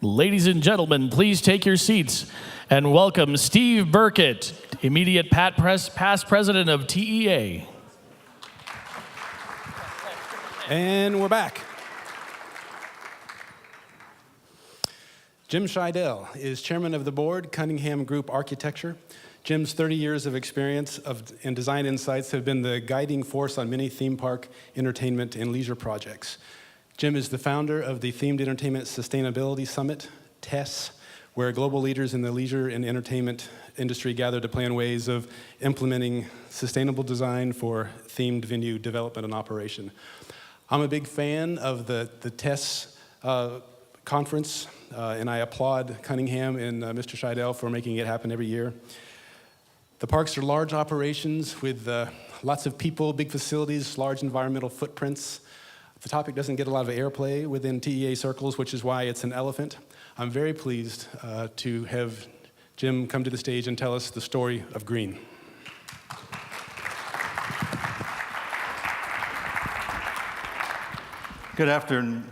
Ladies and gentlemen, please take your seats and welcome Steve Burkett, immediate past president of TEA. And we're back. Jim Scheidel is chairman of the board, Cuningham Group Architecture. Jim's 30 years of experience and design insights have been the guiding force on many theme park, entertainment, and leisure projects. Jim is the founder of the Themed Entertainment Sustainability Summit, TESS, where global leaders in the leisure and entertainment industry gather to plan ways of implementing sustainable design for themed venue development and operation. I'm a big fan of the TESS conference, and I applaud Cunningham and Mr. Scheidel for making it happen every year. The parks are large operations with lots of people, big facilities, large environmental footprints. The topic doesn't get a lot of airplay within TEA circles, which is why it's an elephant. I'm very pleased to have Jim come to the stage and tell us the story of green. Good afternoon.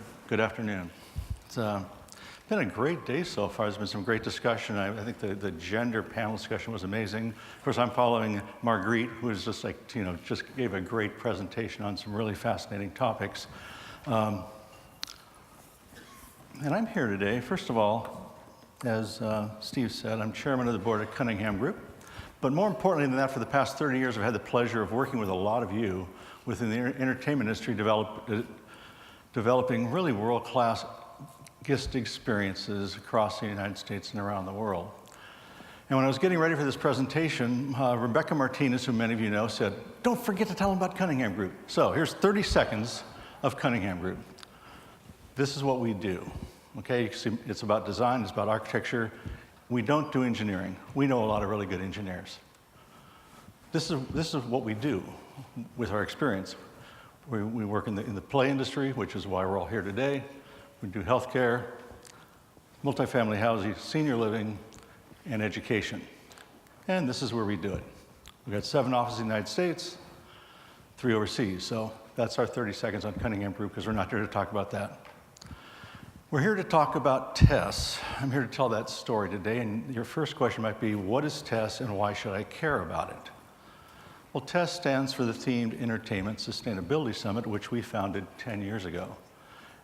It's been a great day so far. There's been some great discussion. I think the gender panel discussion was amazing. Of course, I'm following Marguerite, who is just just gave a great presentation on some really fascinating topics. And I'm here today, first of all, as Steve said, I'm chairman of the board at Cuningham Group. But more importantly than that, for the past 30 years, I've had the pleasure of working with a lot of you within the entertainment industry, developing really world-class guest experiences across the United States and around the world. And when I was getting ready for this presentation, Rebecca Martinez, who many of you know, said, "Don't forget to tell them about Cuningham Group." So here's 30 seconds of Cuningham Group. This is what we do, okay? You can see it's about design, it's about architecture. We don't do engineering. We know a lot of really good engineers. This is what we do with our experience. We work in the play industry, which is why we're all here today. We do healthcare, multifamily housing, senior living, and education. And this is where we do it. We've got 7 offices in the United States, 3 overseas. So that's our 30 seconds on Cunningham Group, because we're not here to talk about that. We're here to talk about TESS. I'm here to tell that story today. And your first question might be, what is TESS and why should I care about it? Well, TESS stands for the Themed Entertainment Sustainability Summit, which we founded 10 years ago.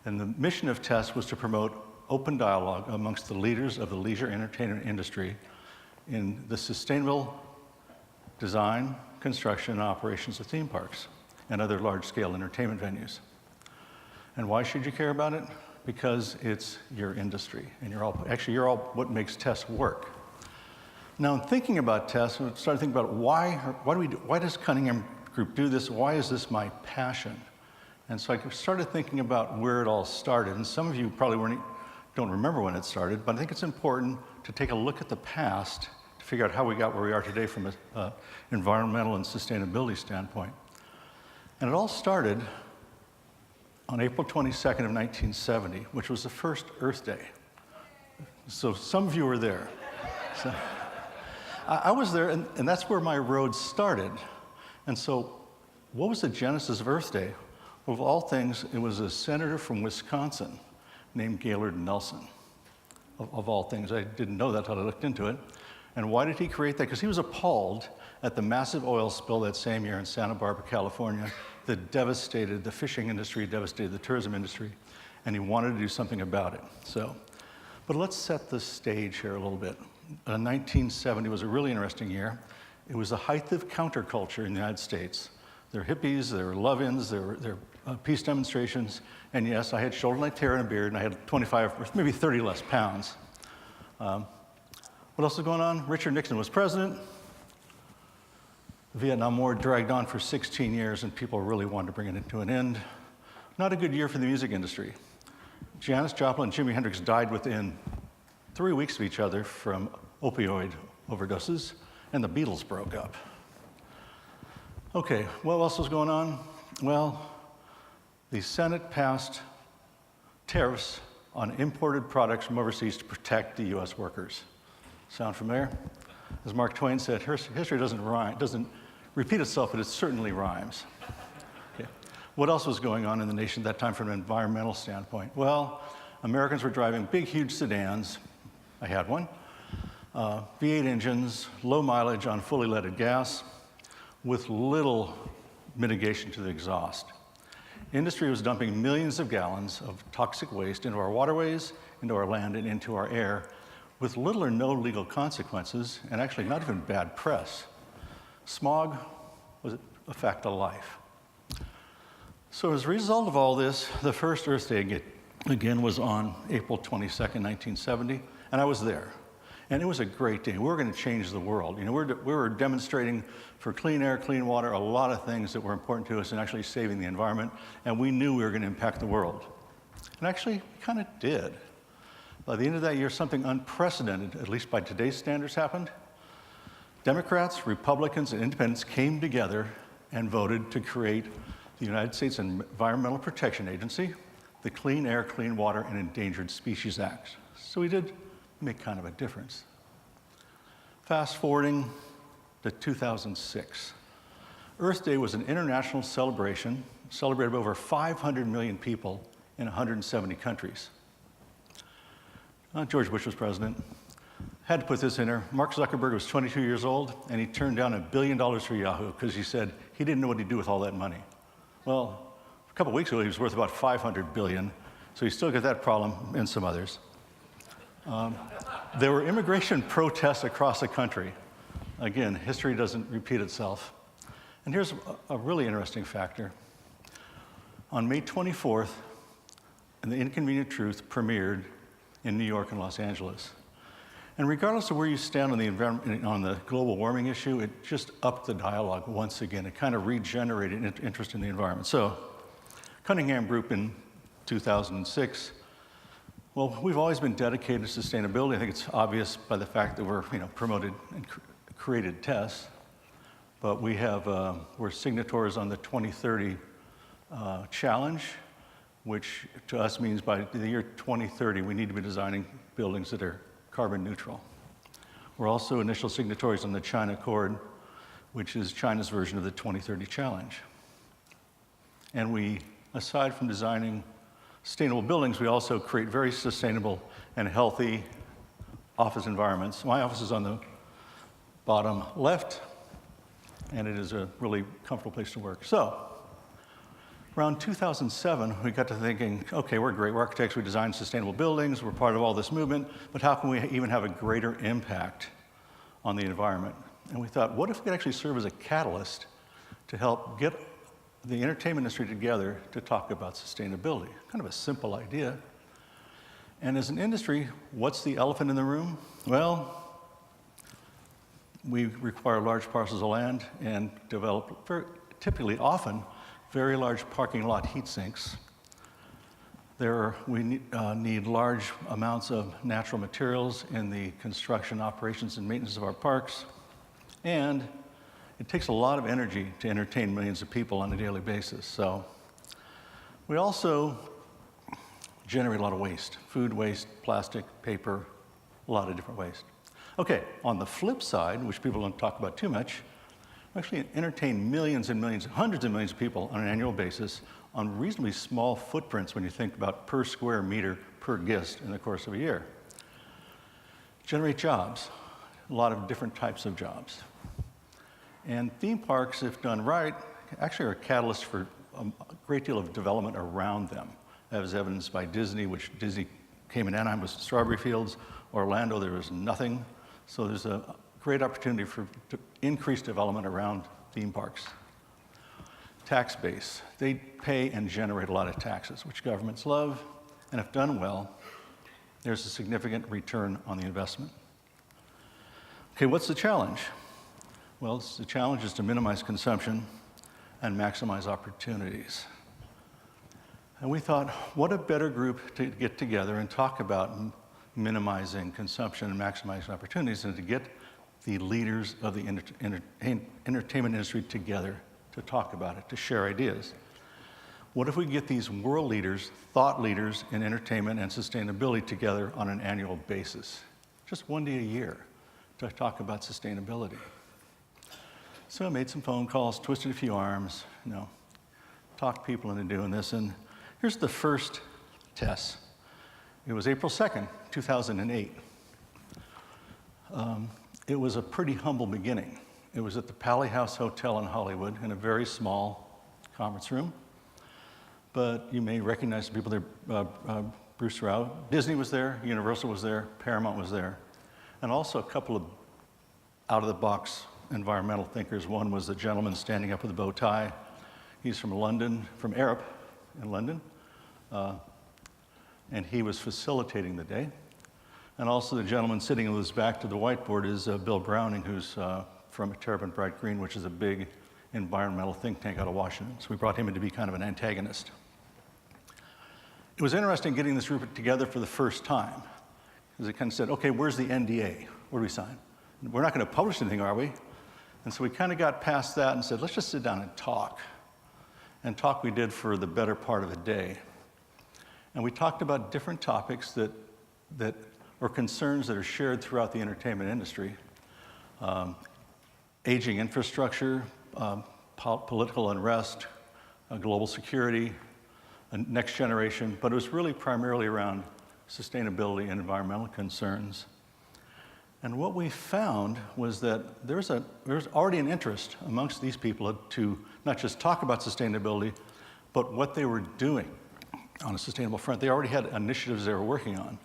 And the mission of TESS was to promote open dialogue amongst the leaders of the leisure entertainment industry in the sustainable design, construction, and operations of theme parks and other large-scale entertainment venues. And why should you care about it? Because it's your industry, and you're all what makes TESS work. Now, in thinking about TESS, we started thinking about why does Cunningham Group do this? Why is this my passion? And so I started thinking about where it all started. And some of you probably don't remember when it started, but I think it's important to take a look at the past to figure out how we got where we are today from an environmental and sustainability standpoint. And it all started on April 22nd of 1970, which was the first Earth Day. So some of you were there. So, I was there, and that's where my road started. And so what was the genesis of Earth Day? Of all things, it was a senator from Wisconsin named Gaylord Nelson, of all things. I didn't know that until I looked into it. And why did he create that? Because he was appalled at the massive oil spill that same year in Santa Barbara, California, that devastated the fishing industry, devastated the tourism industry, and he wanted to do something about it. But let's set the stage here a little bit. 1970 was a really interesting year. It was the height of counterculture in the United States. There were hippies, there were love-ins, there were peace demonstrations, and yes, I had shoulder-length hair and a beard, and I had 25 or maybe 30 less pounds. What else was going on? Richard Nixon was president. The Vietnam War dragged on for 16 years, and people really wanted to bring it to an end. Not a good year for the music industry. Janis Joplin and Jimi Hendrix died within 3 weeks of each other from opioid overdoses, and the Beatles broke up. Okay, what else was going on? Well, the Senate passed tariffs on imported products from overseas to protect the US workers. Sound familiar? As Mark Twain said, history doesn't repeat itself, but it certainly rhymes. Okay. What else was going on in the nation at that time from an environmental standpoint? Well, Americans were driving big, huge sedans. I had one. V8 engines, low mileage on fully leaded gas, with little mitigation to the exhaust. Industry was dumping millions of gallons of toxic waste into our waterways, into our land, and into our air, with little or no legal consequences, and actually not even bad press. Smog was a fact of life. So as a result of all this, the first Earth Day again was on April 22nd, 1970, and I was there. And it was a great day. We were going to change the world. You know, we were demonstrating for clean air, clean water, a lot of things that were important to us in actually saving the environment, and we knew we were going to impact the world. And actually, we kind of did. By the end of that year, something unprecedented, at least by today's standards, happened. Democrats, Republicans, and independents came together and voted to create the United States Environmental Protection Agency, the Clean Air, Clean Water, and Endangered Species Act. So we did make kind of a difference. Fast forwarding to 2006. Earth Day was an international celebration, celebrated by over 500 million people in 170 countries. George Bush was president. Had to put this in there. Mark Zuckerberg was 22 years old, and he turned down $1 billion for Yahoo because he said he didn't know what he'd do with all that money. Well, a couple weeks ago, he was worth about $500 billion, so he still got that problem and some others. There were immigration protests across the country. Again, history doesn't repeat itself. And here's a really interesting factor. On May 24th, The Inconvenient Truth premiered in New York and Los Angeles. And regardless of where you stand on the environment, on the global warming issue, it just upped the dialogue once again. It kind of regenerated interest in the environment. So, Cuningham Group in 2006. Well, we've always been dedicated to sustainability. I think it's obvious by the fact that we're promoted and created TESS, but we're signatories on the 2030 challenge, which to us means by the year 2030 we need to be designing buildings that are carbon neutral. We're also initial signatories on the China Accord, which is China's version of the 2030 challenge. And we, aside from designing sustainable buildings, we also create very sustainable and healthy office environments. My office is on the bottom left, and it is a really comfortable place to work. So, around 2007, we got to thinking, okay, we're great, we're architects, we design sustainable buildings, we're part of all this movement, but how can we even have a greater impact on the environment? And we thought, what if we could actually serve as a catalyst to help get the entertainment industry together to talk about sustainability? Kind of a simple idea. And as an industry, what's the elephant in the room? Well, we require large parcels of land and develop, typically often, very large parking lot heat sinks. We need large amounts of natural materials in the construction, operations, and maintenance of our parks. And it takes a lot of energy to entertain millions of people on a daily basis. So we also generate a lot of waste, food waste, plastic, paper, a lot of different waste. Okay, on the flip side, which people don't talk about too much, we actually entertain millions and millions, hundreds of millions of people on an annual basis on reasonably small footprints when you think about per square meter per guest in the course of a year. Generate jobs, a lot of different types of jobs. And theme parks, if done right, actually are a catalyst for a great deal of development around them. That was evidenced by Disney, which Disney came in Anaheim with strawberry fields. Orlando, there was nothing. So there's a great opportunity to increase development around theme parks. Tax base. They pay and generate a lot of taxes, which governments love. And if done well, there's a significant return on the investment. Okay, what's the challenge? Well, the challenge is to minimize consumption and maximize opportunities. And we thought, what a better group to get together and talk about minimizing consumption and maximizing opportunities than to get the leaders of the entertainment industry together to talk about it, to share ideas. What if we get these world leaders, thought leaders in entertainment and sustainability together on an annual basis? Just one day a year to talk about sustainability. So I made some phone calls, twisted a few arms, talked people into doing this. And here's the first TESS. It was April 2nd, 2008. It was a pretty humble beginning. It was at the Pally House Hotel in Hollywood in a very small conference room. But you may recognize the people there. Bruce Rao. Disney was there, Universal was there, Paramount was there, and also a couple of out-of-the-box environmental thinkers. One was the gentleman standing up with a bow tie. He's from London, from Arup in London, and he was facilitating the day. And also the gentleman sitting with his back to the whiteboard is Bill Browning, who's from Terrapin Bright Green, which is a big environmental think tank out of Washington. So we brought him in to be kind of an antagonist. It was interesting getting this group together for the first time, because it kind of said, okay, where's the NDA? What do we sign? We're not going to publish anything, are we? And so we kind of got past that and said, let's just sit down and talk. And talk we did for the better part of a day. And we talked about different topics that or concerns that are shared throughout the entertainment industry. Aging infrastructure, political unrest, global security, next generation, but it was really primarily around sustainability and environmental concerns. And what we found was that there was already an interest amongst these people to not just talk about sustainability, but what they were doing on a sustainable front. They already had initiatives they were working on.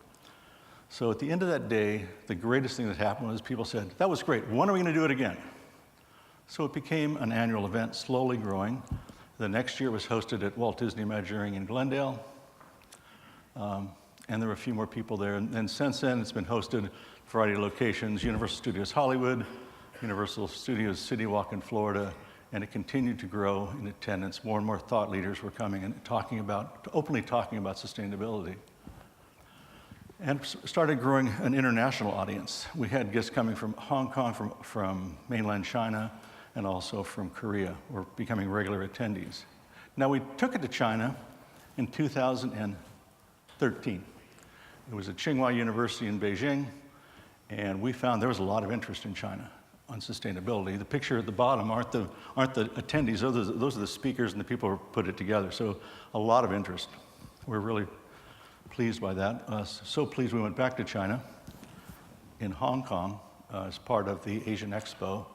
So at the end of that day, the greatest thing that happened was people said, that was great, when are we going to do it again? So it became an annual event, slowly growing. The next year was hosted at Walt Disney Imagineering in Glendale. And there were a few more people there. And since then, it's been hosted at a variety of locations, Universal Studios Hollywood, Universal Studios City Walk in Florida, and it continued to grow in attendance. More and more thought leaders were coming and openly talking about sustainability. And started growing an international audience. We had guests coming from Hong Kong, from mainland China, and also from Korea, were becoming regular attendees. Now, we took it to China in 2013. It was at Tsinghua University in Beijing, and we found there was a lot of interest in China on sustainability. The picture at the bottom aren't the attendees, those are the speakers and the people who put it together, so a lot of interest. We're really pleased by that. So pleased we went back to China in Hong Kong as part of the Asian Expo,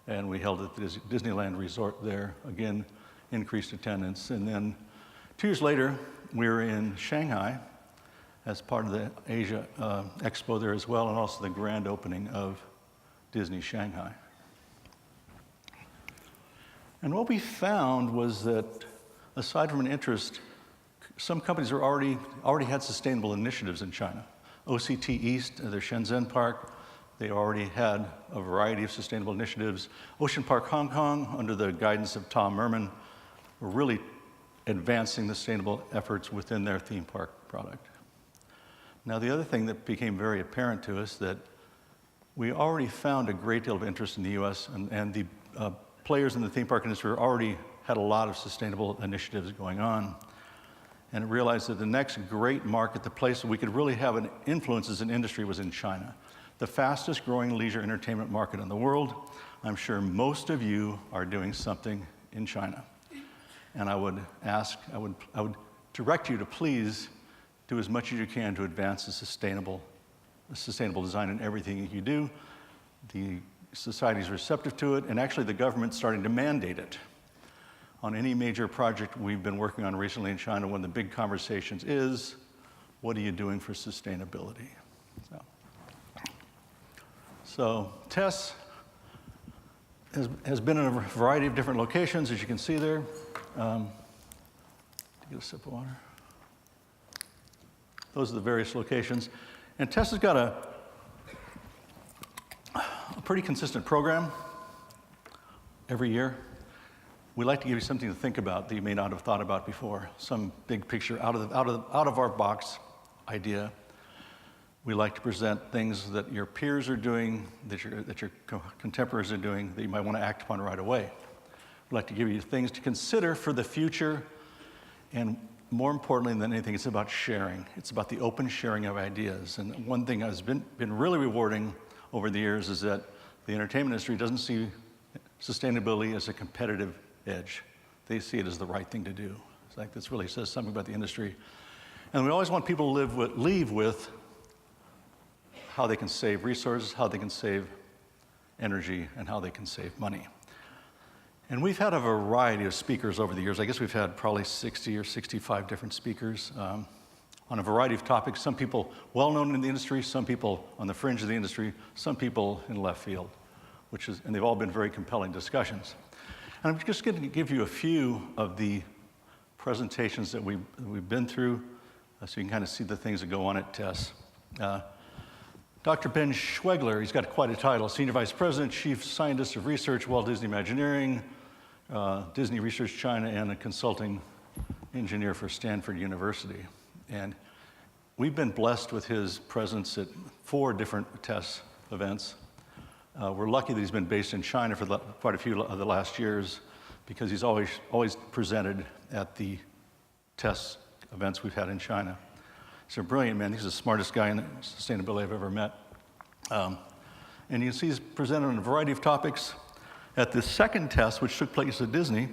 and we held at the Disneyland Resort there. Again, increased attendance. And then 2 years later, we were in Shanghai as part of the Asia Expo there as well, and also the grand opening of Disney Shanghai. And what we found was that aside from an interest, some companies already had sustainable initiatives in China. OCT East, their Shenzhen Park, they already had a variety of sustainable initiatives. Ocean Park Hong Kong, under the guidance of Tom Merman, were really advancing the sustainable efforts within their theme park product. Now, the other thing that became very apparent to us that we already found a great deal of interest in the US, and the players in the theme park industry already had a lot of sustainable initiatives going on. And realized that the next great market, the place we could really have an influence as an industry, was in China. The fastest growing leisure entertainment market in the world. I'm sure most of you are doing something in China. And I would direct you to please do as much as you can to advance the sustainable design in everything you do. The society is receptive to it, and actually the government's starting to mandate it. On any major project we've been working on recently in China, one of the big conversations is, what are you doing for sustainability? So TESS has been in a variety of different locations, as you can see there. Get a sip of water. Those are the various locations. And TESS has got a pretty consistent program every year. We like to give you something to think about that you may not have thought about before, some big picture out of our box idea. We like to present things that your peers are doing, that your contemporaries are doing, that you might want to act upon right away. We'd like to give you things to consider for the future, and more importantly than anything, it's about sharing. It's about the open sharing of ideas. And one thing that's been really rewarding over the years is that the entertainment industry doesn't see sustainability as a competitive edge. They see it as the right thing to do. It's like this really says something about the industry. And we always want people to leave with how they can save resources, how they can save energy, and how they can save money. And we've had a variety of speakers over the years. I guess we've had probably 60 or 65 different speakers on a variety of topics. Some people well-known in the industry, some people on the fringe of the industry, some people in left field, and they've all been very compelling discussions. And I'm just going to give you a few of the presentations that we've been through so you can kind of see the things that go on at TESS. Dr. Ben Schwegler, he's got quite a title, Senior Vice President, Chief Scientist of Research, Walt Disney Imagineering, Disney Research China, and a consulting engineer for Stanford University. And we've been blessed with his presence at 4 different TESS events. We're lucky that he's been based in China for quite a few of the last years because he's always presented at the TESS events we've had in China. He's a brilliant man. He's the smartest guy in sustainability I've ever met. And you can see he's presented on a variety of topics. At the second TESS, which took place at Disney,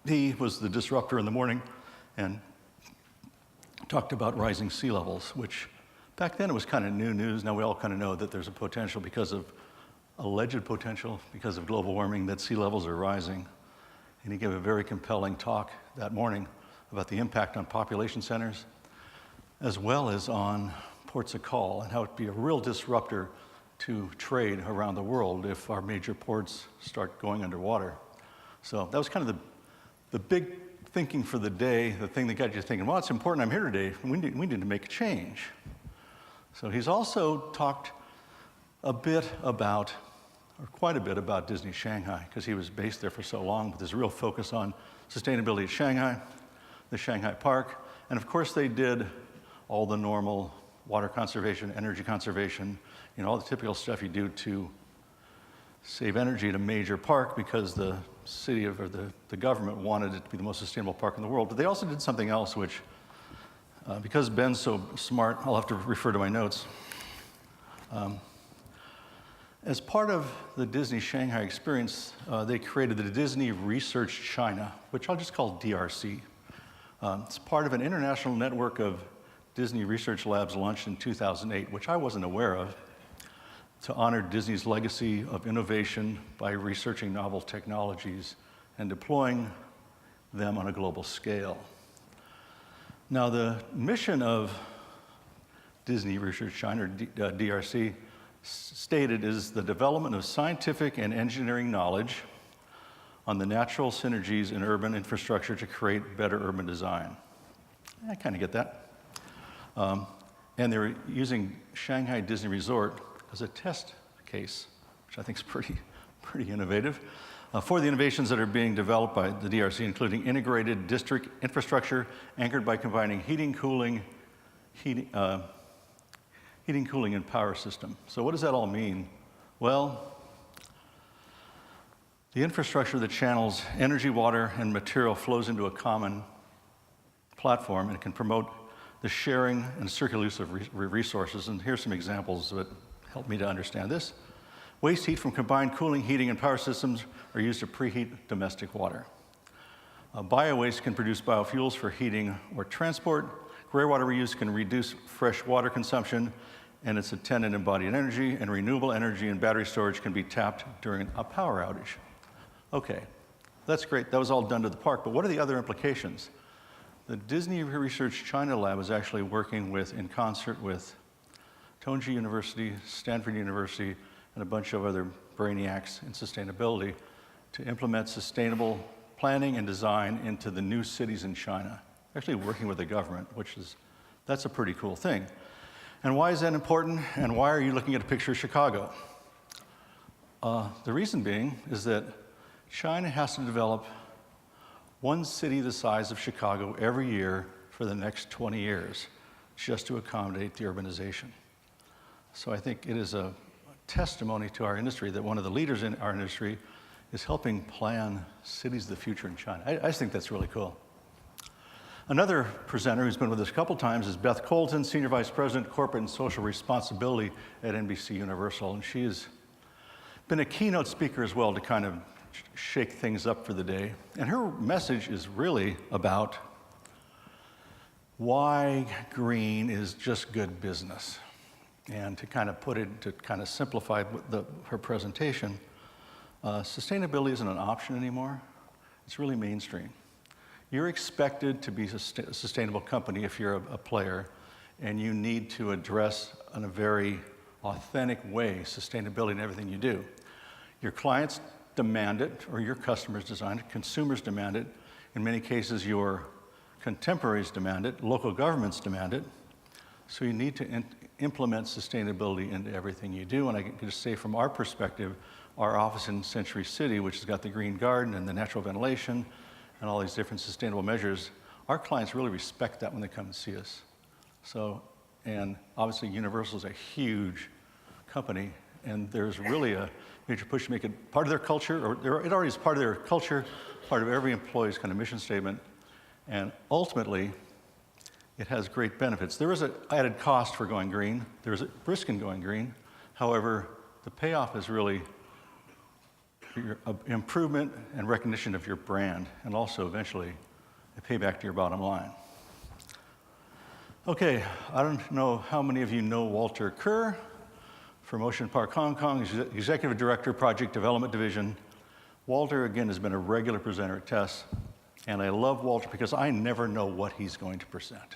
he was the disruptor in the morning and talked about rising sea levels, which back then it was kind of new news. Now we all kind of know that there's a potential alleged potential because of global warming that sea levels are rising. And he gave a very compelling talk that morning about the impact on population centers, as well as on ports of call and how it'd be a real disruptor to trade around the world if our major ports start going underwater. So that was kind of the big thinking for the day, the thing that got you thinking, well, it's important I'm here today. We need to make a change. So he's also talked quite a bit about Disney Shanghai, because he was based there for so long, with his real focus on sustainability at Shanghai, the Shanghai Park, and of course they did all the normal water conservation, energy conservation, all the typical stuff you do to save energy at a major park because the city or the government wanted it to be the most sustainable park in the world. But they also did something else, which, because Ben's so smart, I'll have to refer to my notes. As part of the Disney Shanghai experience, they created the Disney Research China, which I'll just call DRC. It's part of an international network of Disney research labs launched in 2008, which I wasn't aware of, to honor Disney's legacy of innovation by researching novel technologies and deploying them on a global scale. Now, the mission of Disney Research China, or DRC, stated is the development of scientific and engineering knowledge on the natural synergies in urban infrastructure to create better urban design. I kind of get that. And they're using Shanghai Disney Resort as a test case, which I think is pretty innovative, for the innovations that are being developed by the DRC, including integrated district infrastructure anchored by combining heating, cooling, and power system. So what does that all mean? Well, the infrastructure that channels energy, water, and material flows into a common platform and can promote the sharing and circular use of resources. And here's some examples that help me to understand this. Waste heat from combined cooling, heating, and power systems are used to preheat domestic water. Bio-waste can produce biofuels for heating or transport. Gray water reuse can reduce fresh water consumption and its attendant embodied energy, and renewable energy and battery storage can be tapped during a power outage. Okay, that's great. That was all done to the park, but what are the other implications? The Disney Research China Lab is actually working in concert with Tongji University, Stanford University, and a bunch of other brainiacs in sustainability to implement sustainable planning and design into the new cities in China, actually working with the government, that's a pretty cool thing. And why is that important? And why are you looking at a picture of Chicago? The reason being is that China has to develop one city the size of Chicago every year for the next 20 years just to accommodate the urbanization. So I think it is a testimony to our industry that one of the leaders in our industry is helping plan cities of the future in China. I just think that's really cool. Another presenter who's been with us a couple times is Beth Colton, Senior Vice President, Corporate and Social Responsibility at NBC Universal. And she has been a keynote speaker as well to kind of shake things up for the day. And her message is really about why green is just good business. And to kind of put it, to kind of simplify her presentation, sustainability isn't an option anymore. It's really mainstream. You're expected to be a sustainable company if you're a player, and you need to address in a very authentic way sustainability in everything you do. Your clients demand it, or your customers demand it, consumers demand it. In many cases, your contemporaries demand it, local governments demand it. So you need to implement sustainability into everything you do. And I can just say from our perspective, our office in Century City, which has got the green garden and the natural ventilation and all these different sustainable measures, our clients really respect that when they come and see us. So, and obviously Universal is a huge company, and there's really a major push to make it part of their culture, or it already is part of their culture, part of every employee's kind of mission statement, and ultimately, it has great benefits. There is an added cost for going green. There's a risk in going green. However, the payoff is really your improvement and recognition of your brand, and also eventually a payback to your bottom line. Okay, I don't know how many of you know Walter Kerr from Ocean Park, Hong Kong. He's Executive Director, Project Development Division. Walter, again, has been a regular presenter at TESS, and I love Walter because I never know what he's going to present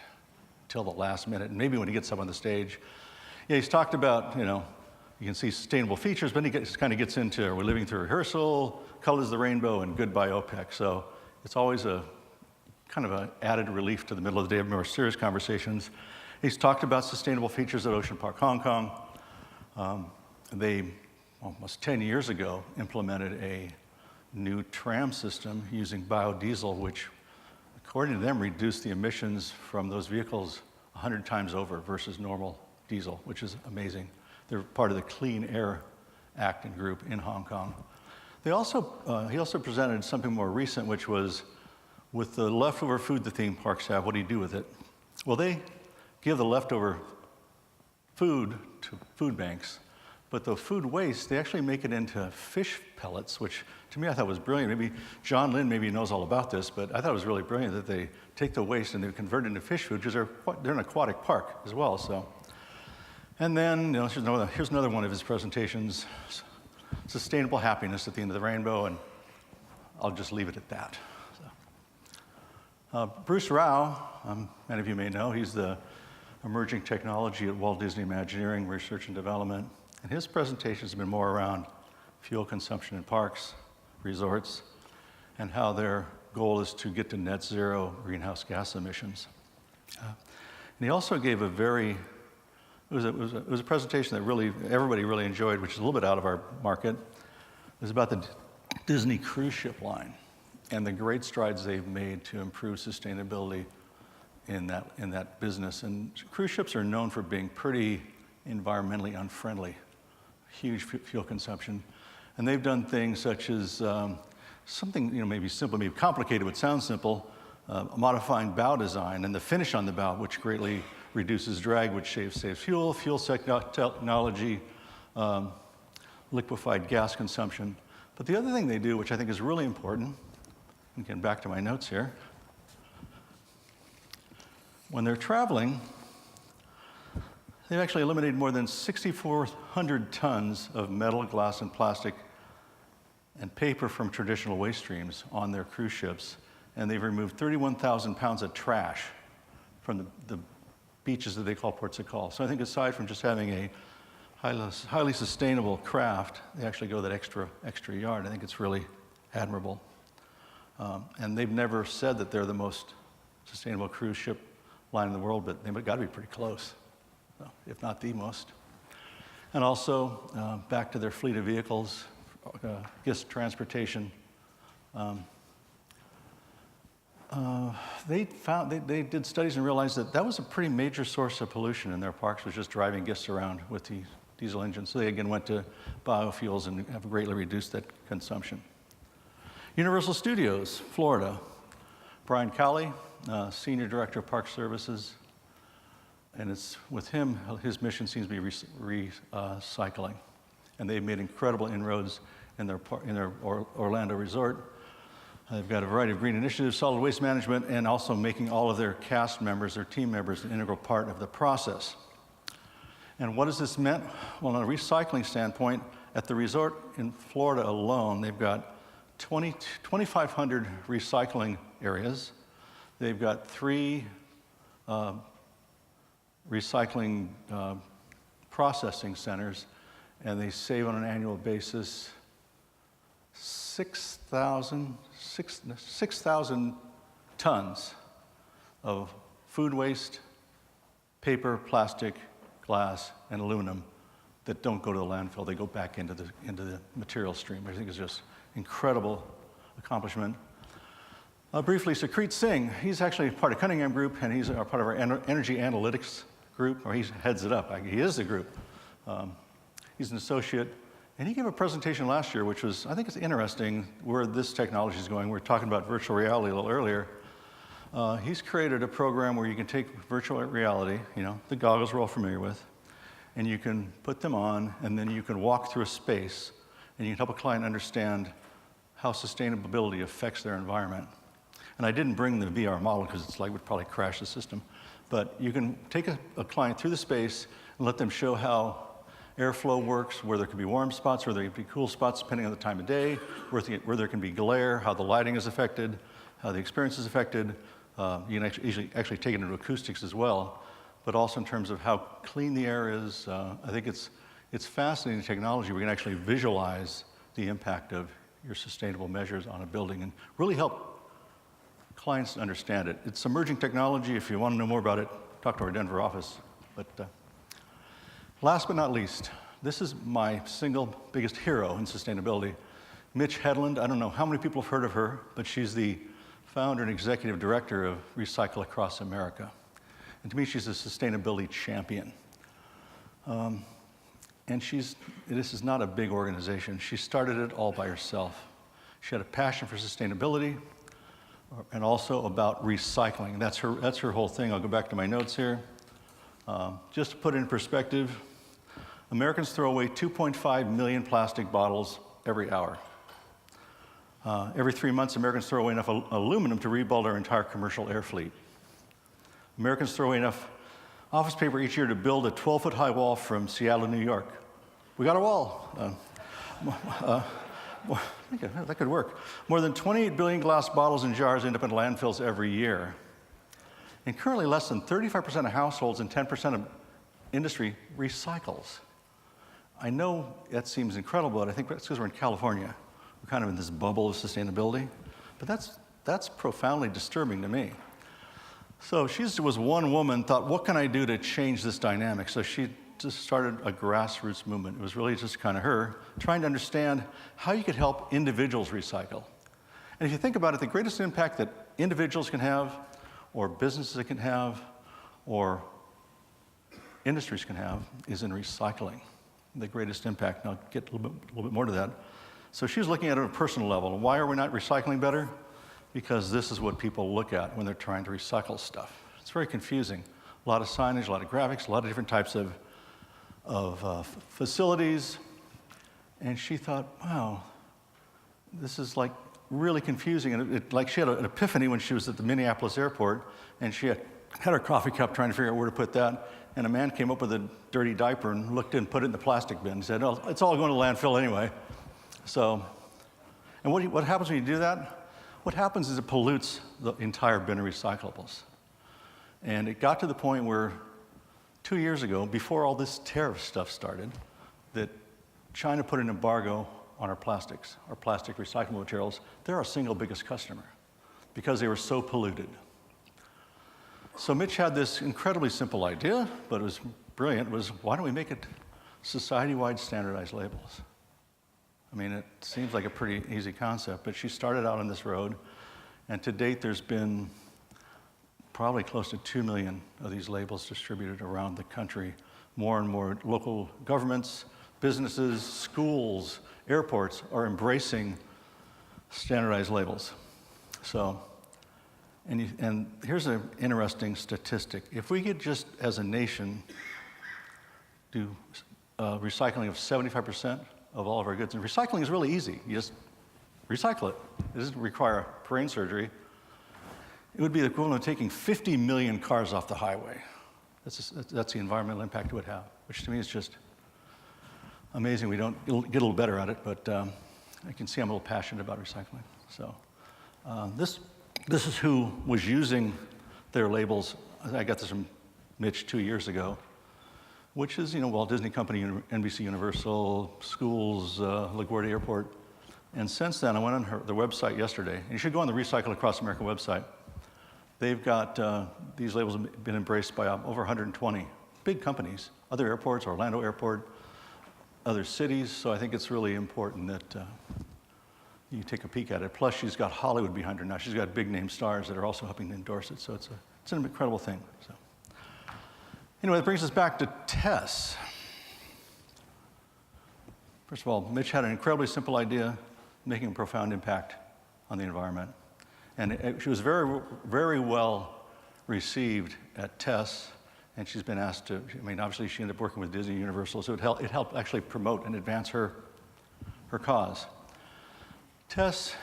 till the last minute, and maybe when he gets up on the stage. Yeah, he's talked about, you can see sustainable features, but he kind of gets into, are we living through rehearsal, colors of the rainbow, and goodbye OPEC. So it's always a kind of an added relief to the middle of the day of more serious conversations. He's talked about sustainable features at Ocean Park, Hong Kong. They, almost 10 years ago, implemented a new tram system using biodiesel, which, according to them, reduced the emissions from those vehicles 100 times over versus normal diesel, which is amazing. They're part of the Clean Air Act and group in Hong Kong. He also presented something more recent, which was, with the leftover food the theme parks have, what do you do with it? Well, they give the leftover food to food banks, but the food waste, they actually make it into fish pellets, which to me I thought was brilliant. Maybe John Lynn knows all about this, but I thought it was really brilliant that they take the waste and they convert it into fish food, because they're an aquatic park as well. So, and then here's another one of his presentations, sustainable happiness at the end of the rainbow, and I'll just leave it at that. So. Bruce Rao, many of you may know, he's the emerging technology at Walt Disney Imagineering Research and Development, and his presentations have been more around fuel consumption in parks, resorts, and how their goal is to get to net zero greenhouse gas emissions. And he also gave a very, it was a presentation that really everybody really enjoyed, which is a little bit out of our market. It was about the Disney cruise ship line and the great strides they've made to improve sustainability in that business. And cruise ships are known for being pretty environmentally unfriendly, huge fuel consumption. And they've done things such as something maybe simple, maybe complicated, but sounds simple, modifying bow design and the finish on the bow, which greatly reduces drag, which saves fuel technology, liquefied gas consumption. But the other thing they do, which I think is really important, again, back to my notes here, when they're traveling, they've actually eliminated more than 6,400 tons of metal, glass, and plastic and paper from traditional waste streams on their cruise ships, and they've removed 31,000 pounds of trash from the beaches that they call ports of call. So I think aside from just having a highly sustainable craft, they actually go that extra yard. I think it's really admirable. And they've never said that they're the most sustainable cruise ship line in the world, but they've got to be pretty close, if not the most. And also, back to their fleet of vehicles, guest transportation. They did studies and realized that was a pretty major source of pollution in their parks, was just driving guests around with the diesel engines. So they again went to biofuels and have greatly reduced that consumption. Universal Studios, Florida. Brian Cowley, Senior Director of Park Services. And it's with him, his mission seems to be recycling. And they've made incredible inroads in their Orlando resort. They've got a variety of green initiatives, solid waste management, and also making all of their cast members, their team members, an integral part of the process. And what has this meant? Well, on a recycling standpoint, at the resort in Florida alone, they've got 2,500 recycling areas. They've got 3 recycling processing centers, and they save on an annual basis 6,000 tons of food waste, paper, plastic, glass, and aluminum that don't go to the landfill. They go back into the material stream. I think it's just incredible accomplishment. Briefly, Sukhpreet Singh, he's actually part of Cuningham Group, and he's part of our energy analytics group, or he heads it up. He is the group. He's an associate. And he gave a presentation last year, which was, I think it's interesting where this technology is going. We were talking about virtual reality a little earlier. He's created a program where you can take virtual reality, the goggles we're all familiar with, and you can put them on, and then you can walk through a space, and you can help a client understand how sustainability affects their environment. And I didn't bring the VR model because it's like would probably crash the system. But you can take a client through the space and let them show how airflow works, where there could be warm spots, where there could be cool spots depending on the time of day, where there can be glare, how the lighting is affected, how the experience is affected. You can actually take it into acoustics as well, but also in terms of how clean the air is. I think it's fascinating technology. We can actually visualize the impact of your sustainable measures on a building and really help clients understand it. It's emerging technology. If you want to know more about it, talk to our Denver office. But last but not least, this is my single biggest hero in sustainability. Mitch Hedlund, I don't know how many people have heard of her, but she's the founder and executive director of Recycle Across America. And to me, she's a sustainability champion. And this is not a big organization. She started it all by herself. She had a passion for sustainability and also about recycling. That's her whole thing. I'll go back to my notes here. Just to put it in perspective, Americans throw away 2.5 million plastic bottles every hour. Every 3 months, Americans throw away enough aluminum to rebuild our entire commercial air fleet. Americans throw away enough office paper each year to build a 12-foot high wall from Seattle to New York. We got a wall. That could work. More than 28 billion glass bottles and jars end up in landfills every year. And currently, less than 35% of households and 10% of industry recycles. I know that seems incredible, but I think that's because we're in California. We're kind of in this bubble of sustainability. But that's profoundly disturbing to me. So she was one woman, thought, what can I do to change this dynamic? So she just started a grassroots movement. It was really just kind of her trying to understand how you could help individuals recycle. And if you think about it, the greatest impact that individuals can have, or businesses can have, or industries can have, is in recycling. The greatest impact. And I'll get a little bit more to that. So she was looking at it at a personal level. Why are we not recycling better? Because this is what people look at when they're trying to recycle stuff. It's very confusing. A lot of signage, a lot of graphics, a lot of different types of facilities. And she thought, wow, this is like really confusing. And like she had an epiphany when she was at the Minneapolis airport, and she had her coffee cup trying to figure out where to put that. And a man came up with a dirty diaper and looked in, put it in the plastic bin. He said, oh, it's all going to landfill anyway. So, and what happens when you do that? What happens is it pollutes the entire bin of recyclables. And it got to the point where 2 years ago, before all this tariff stuff started, that China put an embargo on our plastics, our plastic recyclable materials. They're our single biggest customer because they were so polluted. So Mitch had this incredibly simple idea, but it was brilliant, was why don't we make it society-wide standardized labels? I mean, it seems like a pretty easy concept, but she started out on this road, and to date there's been probably close to 2 million of these labels distributed around the country. More and more local governments, businesses, schools, airports are embracing standardized labels. So, and here's an interesting statistic. If we could just, as a nation, do recycling of 75% of all of our goods, and recycling is really easy. You just recycle it. It doesn't require brain surgery. It would be the equivalent of taking 50 million cars off the highway. That's the environmental impact it would have, which to me is just amazing. We don't get a little better at it, but I can see I'm a little passionate about recycling. So this is who was using their labels. I got this from Mitch 2 years ago, which is, Walt Disney Company, NBC Universal, schools, LaGuardia Airport. And since then, I went on their website yesterday. And you should go on the Recycle Across America website. They've got, these labels have been embraced by over 120 big companies, other airports, Orlando Airport, other cities. So I think it's really important that you take a peek at it. Plus, she's got Hollywood behind her now. She's got big name stars that are also helping to endorse it. So it's an incredible thing. So anyway, that brings us back to TESS. First of all, Mitch had an incredibly simple idea, making a profound impact on the environment. And she was very, very well received at TESS, and she's been asked to, obviously she ended up working with Disney Universal, so it helped actually promote and advance her cause. TESS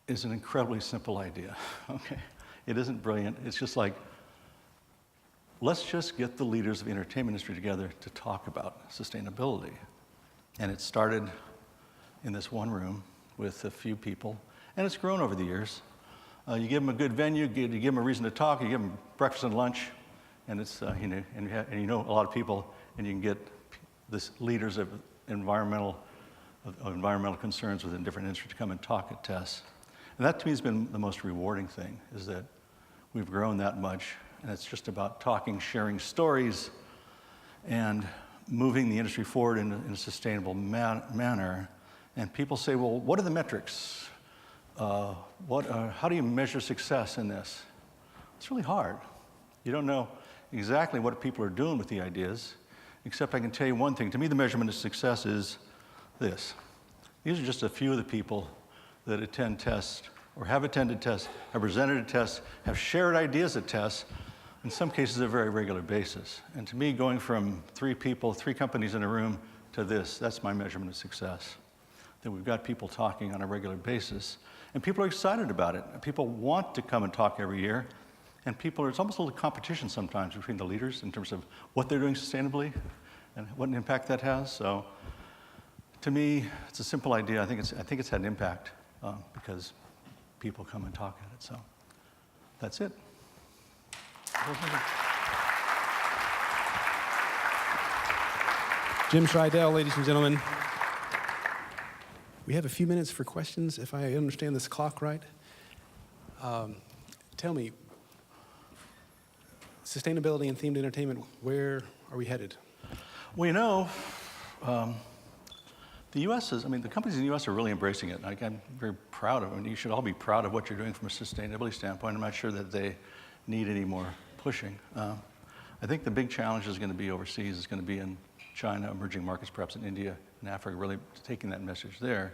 is an incredibly simple idea, okay? It isn't brilliant. It's just like, let's just get the leaders of the entertainment industry together to talk about sustainability. And it started in this one room with a few people, and it's grown over the years. You give them a good venue, you give them a reason to talk, you give them breakfast and lunch, and it's a lot of people, and you can get this leaders of environmental concerns within different industries to come and talk at TESS. And that to me has been the most rewarding thing, is that we've grown that much, and it's just about talking, sharing stories, and moving the industry forward in a sustainable manner. And people say, well, what are the metrics? How do you measure success in this? It's really hard. You don't know exactly what people are doing with the ideas, except I can tell you one thing. To me, the measurement of success is this. These are just a few of the people that attend TESS, or have attended TESS, have presented at TESS, have shared ideas at TESS, in some cases, on a very regular basis. And to me, going from 3 people, 3 companies in a room, to this, that's my measurement of success. That we've got people talking on a regular basis, and people are excited about it. People want to come and talk every year, and it's almost a little competition sometimes between the leaders in terms of what they're doing sustainably and what an impact that has. So to me, it's a simple idea. I think it's had an impact because people come and talk at it. So that's it. Jim Scheidel, ladies and gentlemen. We have a few minutes for questions, if I understand this clock right. Tell me, sustainability and themed entertainment, where are we headed? Well, the U.S. the companies in the U.S. are really embracing it. I'm very proud of it. You should all be proud of what you're doing from a sustainability standpoint. I'm not sure that they need any more pushing. I think the big challenge is going to be overseas. It's going to be in China, emerging markets, perhaps in India and Africa, really taking that message there.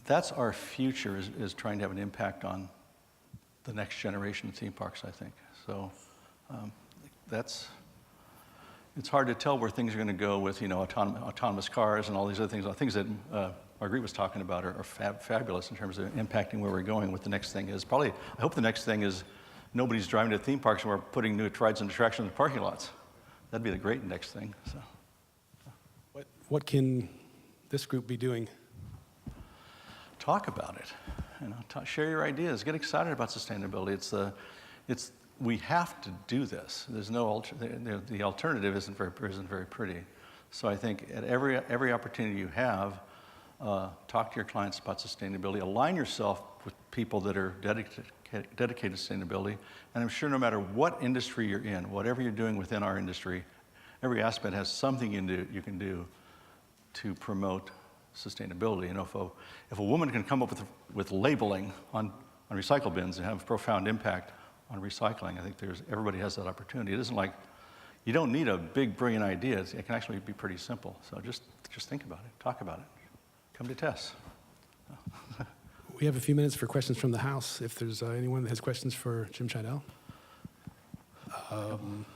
That's our future, is trying to have an impact on the next generation of theme parks, I think. So it's hard to tell where things are going to go with, autonomous cars and all these other things. Things that Marguerite was talking about are fabulous in terms of impacting where we're going. What the next thing is, I hope the next thing is nobody's driving to theme parks and we're putting new rides and attractions in the parking lots. That'd be the great next thing. So. What can this group be doing? Talk about it. Share your ideas. Get excited about sustainability. We have to do this. There's no the alternative isn't very pretty. So I think at every opportunity you have, talk to your clients about sustainability. Align yourself with people that are dedicated to sustainability. And I'm sure no matter what industry you're in, whatever you're doing within our industry, every aspect has something you can do to promote sustainability. If a woman can come up with labeling on recycle bins and have a profound impact on recycling, I think everybody has that opportunity. It isn't like you don't need a big, brilliant idea. It can actually be pretty simple. So just think about it, talk about it. Come to TESS. We have a few minutes for questions from the house. If there's anyone that has questions for Jim Scheidel.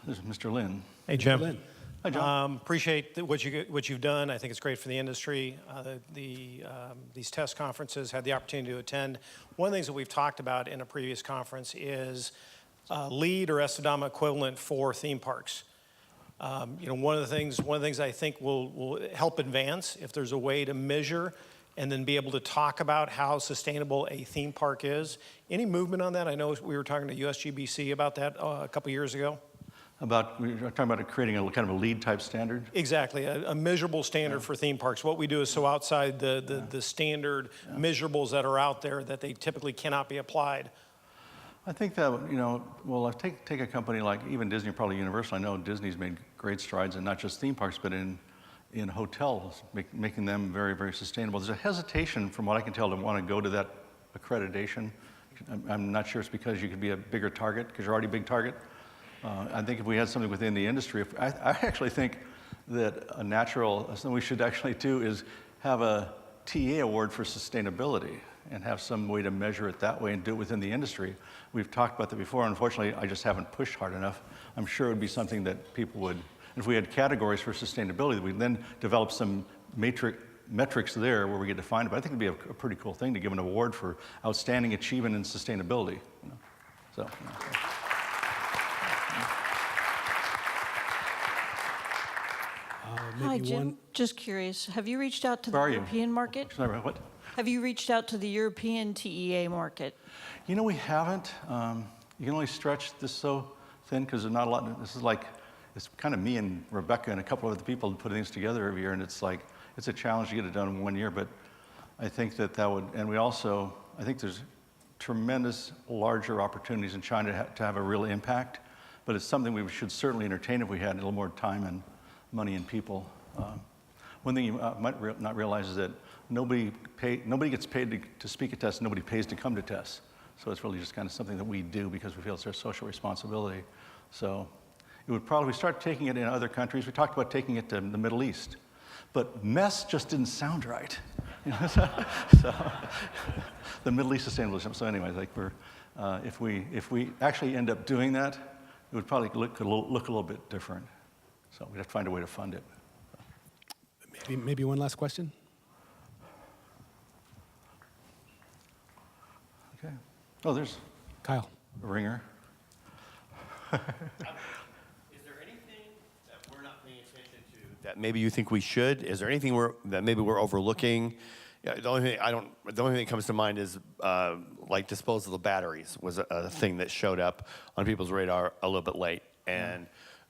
There's Mr. Lin. Hey, Jim. Lin. Hi, John. Appreciate what you've done. I think it's great for the industry. These TESS conferences, had the opportunity to attend. One of the things that we've talked about in a previous conference is LEED or Estadama equivalent for theme parks. One of the things I think will help advance if there's a way to measure and then be able to talk about how sustainable a theme park is. Any movement on that? I know we were talking to USGBC about that a couple years ago. We were talking about creating a kind of a LEED type standard. Exactly, a measurable standard for theme parks. What we do is so outside the standard measurables that are out there that they typically cannot be applied. I think that, well, take a company like even Disney, probably Universal. I know Disney's made great strides in not just theme parks, but in hotels, making them very, very sustainable. There's a hesitation, from what I can tell, to want to go to that accreditation. I'm not sure it's because you could be a bigger target, because you're already a big target. I think if we had something within the industry, I actually think that something we should actually do is have a TEA award for sustainability and have some way to measure it that way and do it within the industry. We've talked about that before. Unfortunately, I just haven't pushed hard enough. I'm sure it would be something that people would, if we had categories for sustainability, we'd then develop some metrics there where we could define it. But I think it'd be a pretty cool thing to give an award for outstanding achievement in sustainability. Hi, Jim. Just curious, have you reached out to the Where are you? European market? Sorry, what? Have you reached out to the European TEA market? We haven't. You can only stretch this so thin because there's not a lot. It's kind of me and Rebecca and a couple of other people putting things together every year, and it's a challenge to get it done in 1 year. But I think that would, and I think there's tremendous larger opportunities in China to have a real impact. But it's something we should certainly entertain if we had a little more time and money and people. One thing you might not realize is that nobody gets paid to speak at TESS, nobody pays to come to TESS. So it's really just kind of something that we do because we feel it's our social responsibility. So it would probably start taking it in other countries. We talked about taking it to the Middle East, but MESS just didn't sound right. So the Middle East Sustainability. So anyways, if we actually end up doing that, it would probably look a little bit different. So we'd have to find a way to fund it. Maybe one last question. Okay. Oh, there's Kyle. a ringer. Is there anything that we're not paying attention to that maybe you think we should? Is there anything that maybe we're overlooking? Yeah, the only thing that comes to mind is like disposable batteries was a thing that showed up on people's radar a little bit late. And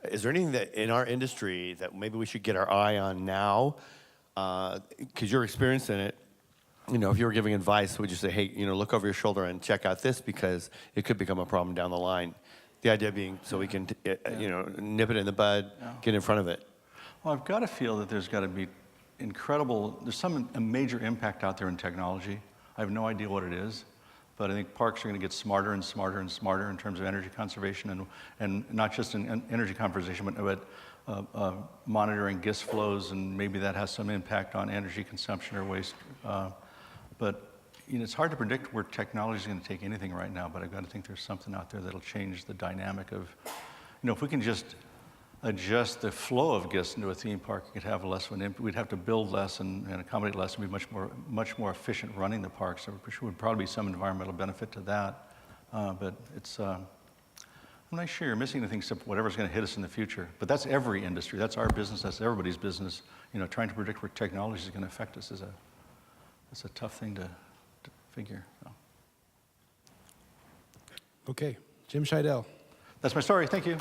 is there anything that in our industry that maybe we should get our eye on now? Because you're experienced in it. If you were giving advice, would you say, hey, look over your shoulder and check out this because it could become a problem down the line? The idea being so we can, nip it in the bud, get in front of it. Well, I've got to feel that there's got to be there's a major impact out there in technology. I have no idea what it is, but I think parks are going to get smarter and smarter and smarter in terms of energy conservation and not just in energy conservation, but monitoring gas flows, and maybe that has some impact on energy consumption or waste. But it's hard to predict where technology is going to take anything right now, but I've got to think there's something out there that'll change the dynamic of, if we can just adjust the flow of guests into a theme park, it could have less of an impact. We'd have to build less and accommodate less and be much more efficient running the parks. There would probably be some environmental benefit to that. But I'm not sure you're missing anything except whatever's going to hit us in the future. But that's every industry. That's our business. That's everybody's business. Trying to predict where technology is going to affect us is a tough thing to figure. So. Okay, Jim Scheidel. That's my story. Thank you.